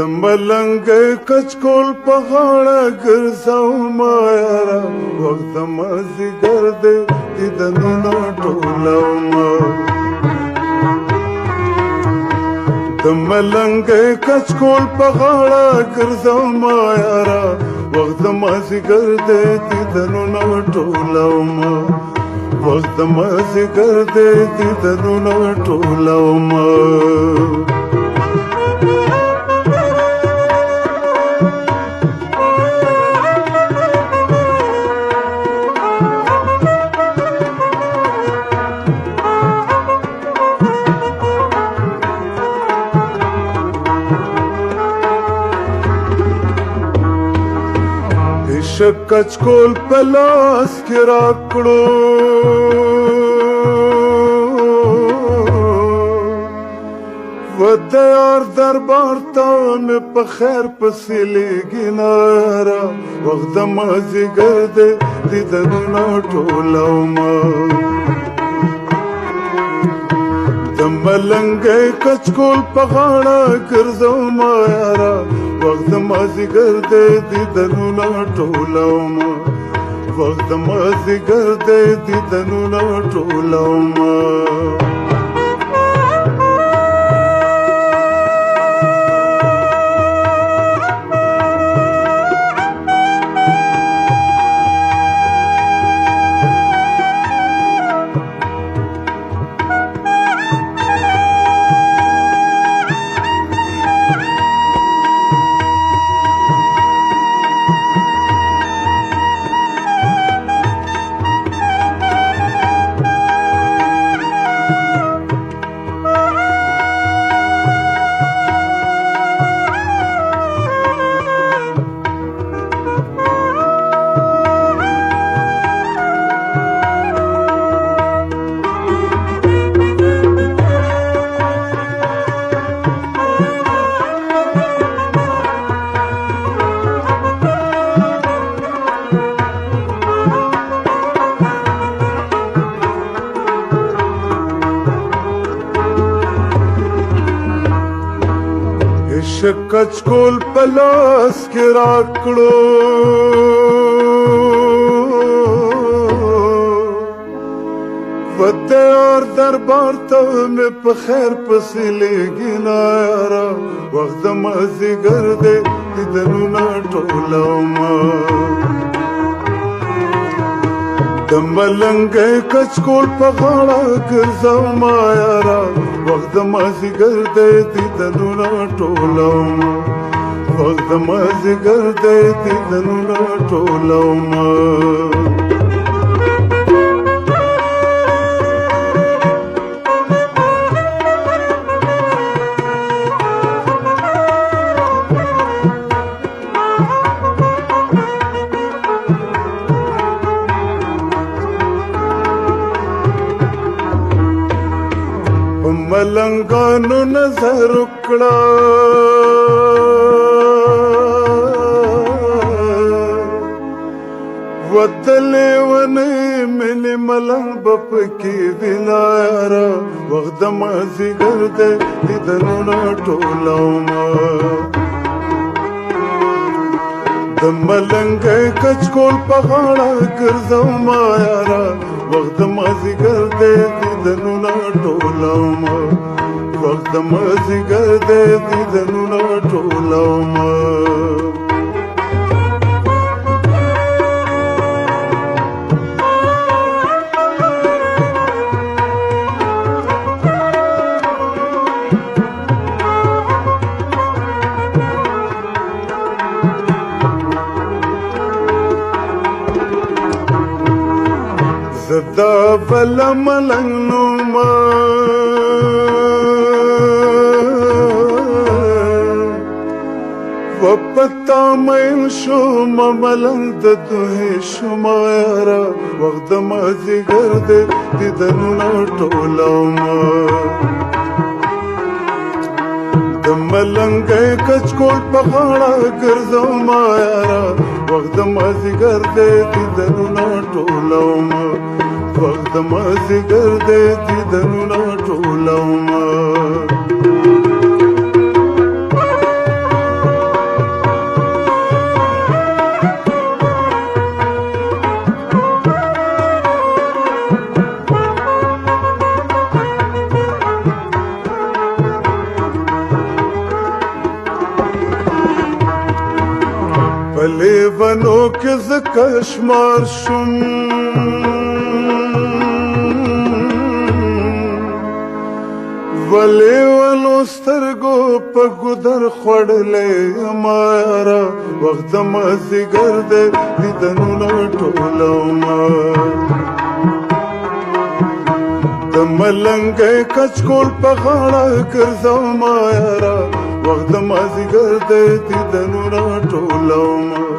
ملنګ کچکول په غاړه ګرځوما یاره وخت مازدیګر دی دیدنونه ټولوما د ملنګ کچکول په غاړه ګرځوما یاره وخت مازدیګر دی دیدنونه ټولوما وخت مازدیګر دی دیدنونه ټولوما کچکول پلاس کې راکړو ود یار دربار ته مې په خیر پسې لیږي ناره وخت د مازدیګر دی دیدنونه ټولوما د ملنګۍ کچکول په غاړه ګرځوما یاره وخت مازدیګر دی دیدنونه ټولوما وخت مازدیګر دی دیدنونه ټولوما کچکول پلاس کې راکړو ود یار دربار ته مې په خیر پسې لیږي ناره وخت د مازدیګر دی دیدنونه ټولوما د ملنګۍ کچکول په غاړه ګرځوما یاره وخت د مازدیګر دی دیدنونه ټولوما وخت د مازدیګر دی دیدنونه ټولوما ملنګانو نظر وکړه وتلې ونې ملي ملنګ به پکې وینا یاره وخت د مازدیګر دی دیدنونه ټولوما د ملنګۍ کچکول په غاړه ګرځوما یاره وخت د مازدیګر دی دیدنونه ټولوما وخت د مازدیګر دی دیدنونه ټولوما زدا بل ملنګ نوما وپتا مې شوم ملنګ د دوه شوما یاره وخت د مازدیګر دی دیدنونه ټولوما د ملنګۍ کچکول په غاړه ګرځوما یاره وخت د مازدیګر دی دیدنونه ټولوما وخت د مازدیګر دی دیدنونه ټولوما لیونو کې ز کشمار شم لیونو سترګو په ګودر خوړلې ما یاره وخت د مازدیګر دی دیدنونه ټولومه د ملنګۍ کچکول په غاړه ګرځومه یاره وخت د مازدیګر دی دیدنونه ټولومه